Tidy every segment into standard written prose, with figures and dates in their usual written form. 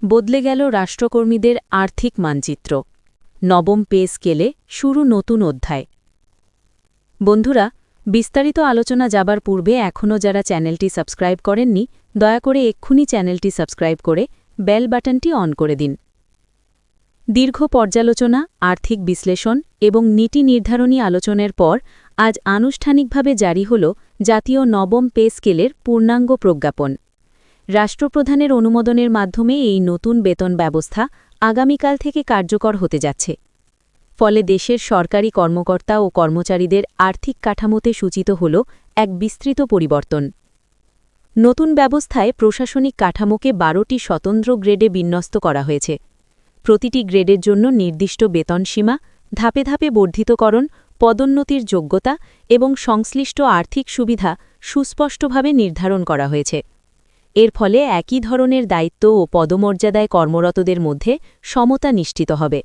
বদলে গেল রাষ্ট্রকর্মীদের আর্থিক মানচিত্র। নবম পে স্কেলে শুরু নতুন অধ্যায়। বন্ধুরা, বিস্তারিত আলোচনা যাবার পূর্বে এখনও যারা চ্যানেলটি সাবস্ক্রাইব করেননি, দয়া করে এক্ষুনি চ্যানেলটি সাবস্ক্রাইব করে বেল বাটনটি অন করে দিন। দীর্ঘ পর্যালোচনা, আর্থিক বিশ্লেষণ এবং নীতি নির্ধারণী আলোচনার পর আজ আনুষ্ঠানিকভাবে জারি হল জাতীয় নবম পে স্কেলের পূর্ণাঙ্গ প্রজ্ঞাপন। রাষ্ট্রপ্রধানের অনুমোদনের মাধ্যমে এই নতুন বেতন ব্যবস্থা আগামীকাল থেকে কার্যকর হতে যাচ্ছে। ফলে দেশের সরকারি কর্মকর্তা ও কর্মচারীদের আর্থিক কাঠামোতে সূচিত হল এক বিস্তৃত পরিবর্তন। নতুন ব্যবস্থায় প্রশাসনিক কাঠামোকে 12টি স্বতন্ত্র গ্রেডে বিন্যস্ত করা হয়েছে। প্রতিটি গ্রেডের জন্য নির্দিষ্ট বেতন সীমা, ধাপে ধাপে বর্ধিতকরণ, পদোন্নতির যোগ্যতা এবং সংশ্লিষ্ট আর্থিক সুবিধা সুস্পষ্টভাবে নির্ধারণ করা হয়েছে। এর ফলে একই ধরনের দায়িত্ব ও পদমর্যাদায় কর্মরতদের মধ্যে সমতা নিশ্চিত হবে।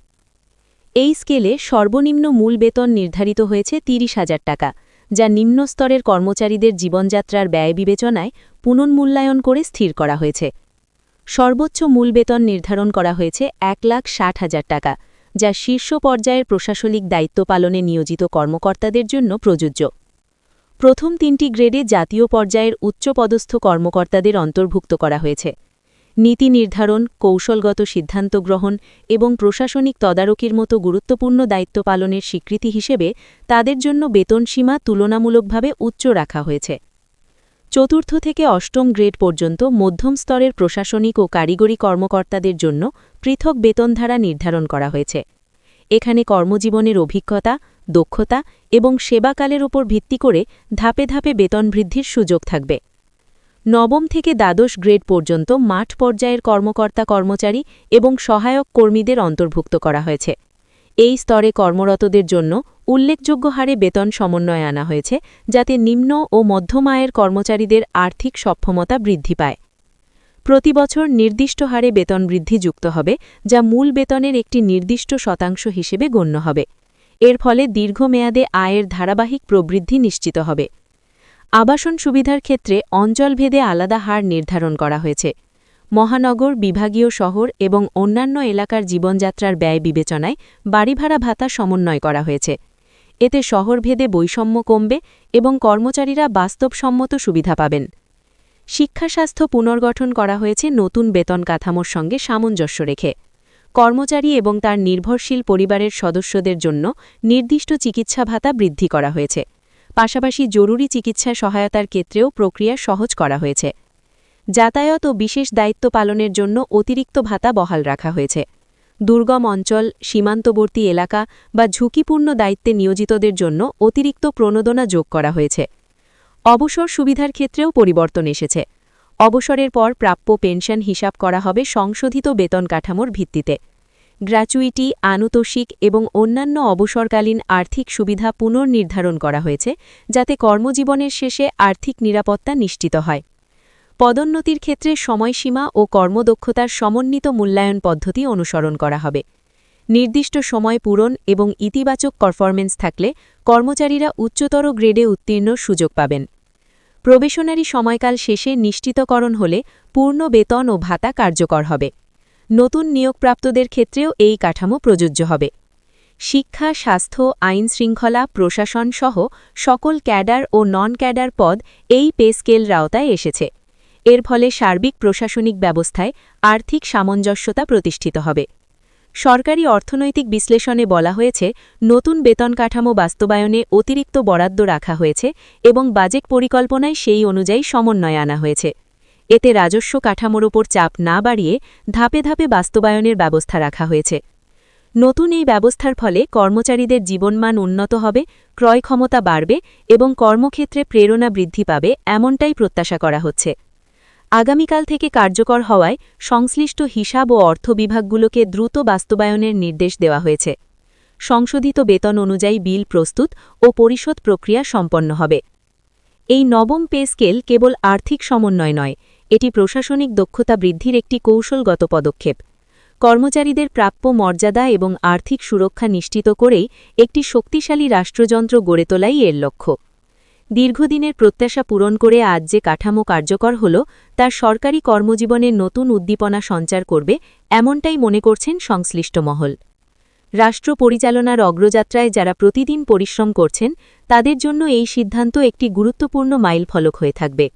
এই স্কেলে সর্বনিম্ন মূল বেতন নির্ধারিত হয়েছে ৩০,০০০ টাকা, যা নিম্ন স্তরের কর্মচারীদের জীবনযাত্রার ব্যয় বিবেচনায় পুনর্মূল্যায়ন করে স্থির করা হয়েছে। সর্বোচ্চ মূল বেতন নির্ধারণ করা হয়েছে ১,৬০,০০০ টাকা, যা শীর্ষ পর্যায়ের প্রশাসনিক দায়িত্ব পালনে নিয়োজিত কর্মকর্তাদের জন্য প্রযোজ্য। প্রথম ৩টি গ্রেডে জাতীয় পর্যায়ের উচ্চপদস্থ কর্মকর্তাদের অন্তর্ভুক্ত করা হয়েছে। নীতি নির্ধারণ, কৌশলগত সিদ্ধান্ত গ্রহণ এবং প্রশাসনিক তদারকির মতো গুরুত্বপূর্ণ দায়িত্ব পালনের স্বীকৃতি হিসেবে তাদের জন্য বেতন সীমা তুলনামূলকভাবে উচ্চ রাখা হয়েছে। চতুর্থ থেকে অষ্টম গ্রেড পর্যন্ত মধ্যম স্তরের প্রশাসনিক ও কারিগরি কর্মকর্তাদের জন্য পৃথক বেতনধারা নির্ধারণ করা হয়েছে। এখানে কর্মজীবনের অভিজ্ঞতা, দক্ষতা এবং সেবাকালের উপর ভিত্তি করে ধাপে ধাপে বেতন বৃদ্ধির সুযোগ থাকবে। নবম থেকে দ্বাদশ গ্রেড পর্যন্ত মাঠ পর্যায়ের কর্মকর্তা-কর্মচারী এবং সহায়ক কর্মীদের অন্তর্ভুক্ত করা হয়েছে। এই স্তরে কর্মরতদের জন্য উল্লেখযোগ্য হারে বেতন সমন্বয় আনা হয়েছে, যাতে নিম্ন ও মধ্যম আয়ের কর্মচারীদের আর্থিক সক্ষমতা বৃদ্ধি পায়। প্রতি বছর নির্দিষ্ট হারে বেতন বৃদ্ধি যুক্ত হবে, যা মূল বেতনের একটি নির্দিষ্ট শতাংশ হিসেবে গণ্য হবে। এর ফলে দীর্ঘমেয়াদে আয়ের ধারাবাহিক প্রবৃদ্ধি নিশ্চিত হবে। আবাসন সুবিধার ক্ষেত্রে অঞ্চলভেদে আলাদা হার নির্ধারণ করা হয়েছে। মহানগর, বিভাগীয় শহর এবং অন্যান্য এলাকার জীবনযাত্রার ব্যয় বিবেচনায় বাড়িভাড়া ভাতা সমন্বয় করা হয়েছে। এতে শহরভেদে বৈষম্য কমবে এবং কর্মচারীরা বাস্তবসম্মত সুবিধা পাবেন। শিক্ষা স্বাস্থ্য পুনর্গঠন করা হয়েছে নতুন বেতন কাঠামোর সঙ্গে সামঞ্জস্য রেখে। কর্মচারী এবং তার নির্ভরশীল পরিবারের সদস্যদের জন্য নির্দিষ্ট চিকিৎসা ভাতা বৃদ্ধি করা হয়েছে। পাশাপাশি জরুরি চিকিৎসা সহায়তার ক্ষেত্রেও প্রক্রিয়া সহজ করা হয়েছে। যাতায়াত ও বিশেষ দায়িত্ব পালনের জন্য অতিরিক্ত ভাতা বহাল রাখা হয়েছে। দুর্গম অঞ্চল, সীমান্তবর্তী এলাকা বা ঝুঁকিপূর্ণ দায়িত্বে নিয়োজিতদের জন্য অতিরিক্ত প্রণোদনা যোগ করা হয়েছে। অবসর সুবিধার ক্ষেত্রেও পরিবর্তন এসেছে। অবসরের পর প্রাপ্য পেনশন হিসাব করা হবে সংশোধিত বেতন কাঠামোর ভিত্তিতে। গ্র্যাচুইটি, আনুতোষিক এবং অন্যান্য অবসরকালীন আর্থিক সুবিধা পুনর্নির্ধারণ করা হয়েছে, যাতে কর্মজীবনের শেষে আর্থিক নিরাপত্তা নিশ্চিত হয়। পদোন্নতির ক্ষেত্রে সময়সীমা ও কর্মদক্ষতার সমন্বিত মূল্যায়ন পদ্ধতি অনুসরণ করা হবে। নির্দিষ্ট সময় পূরণ এবং ইতিবাচক পারফরমেন্স থাকলে কর্মচারীরা উচ্চতর গ্রেডে উত্তীর্ণর সুযোগ পাবেন। প্রবেশনারি সময়কাল শেষে নিশ্চিতকরণ হলে পূর্ণ বেতন ও ভাতা কার্যকর হবে। নতুন নিয়োগপ্রাপ্তদের ক্ষেত্রেও এই কাঠামো প্রযোজ্য হবে। শিক্ষা, স্বাস্থ্য, আইনশৃঙ্খলা, প্রশাসন সহ সকল ক্যাডার ও নন ক্যাডার পদ এই পে স্কেলের আওতায় এসেছে। এর ফলে সার্বিক প্রশাসনিক ব্যবস্থায় আর্থিক সামঞ্জস্যতা প্রতিষ্ঠিত হবে। সরকারি অর্থনৈতিক বিশ্লেষণে বলা হয়েছে, নতুন বেতন কাঠামো বাস্তবায়নে অতিরিক্ত বরাদ্দ রাখা হয়েছে এবং বাজেট পরিকল্পনায় সেই অনুযায়ী সমন্বয় আনা হয়েছে। এতে রাজস্ব কাঠামোর ওপর চাপ না বাড়িয়ে ধাপে ধাপে বাস্তবায়নের ব্যবস্থা রাখা হয়েছে। নতুন এই ব্যবস্থার ফলে কর্মচারীদের জীবনমান উন্নত হবে, ক্রয় ক্ষমতা বাড়বে এবং কর্মক্ষেত্রে প্রেরণা বৃদ্ধি পাবে, এমনটাই প্রত্যাশা করা হচ্ছে। আগামীকাল থেকে কার্যকর হওয়ায় সংশ্লিষ্ট হিসাব ও অর্থ বিভাগগুলোকে দ্রুত বাস্তবায়নের নির্দেশ দেওয়া হয়েছে। সংশোধিত বেতন অনুযায়ী বিল প্রস্তুত ও পরিশোধ প্রক্রিয়া সম্পন্ন হবে। এই নবম পে স্কেল কেবল আর্থিক সমন্বয় নয়, এটি প্রশাসনিক দক্ষতা বৃদ্ধির একটি কৌশলগত পদক্ষেপ। কর্মচারীদের প্রাপ্য মর্যাদা এবং আর্থিক সুরক্ষা নিশ্চিত করেই একটি শক্তিশালী রাষ্ট্রযন্ত্র গড়ে তোলাই এর লক্ষ্য। দীর্ঘদিনের প্রত্যাশা পূরণ করে আজ যে কাঠামো কার্যকর হল তার সরকারি কর্মজীবনের নতুন উদ্দীপনা সঞ্চার করবে এমনটাই মনে করছেন সংশ্লিষ্ট মহল। রাষ্ট্র পরিচালনার অগ্রযাত্রায় যারা প্রতিদিন পরিশ্রম করছেন তাদের জন্য এই সিদ্ধান্ত একটি গুরুত্বপূর্ণ মাইলফলক হয়ে থাকবে।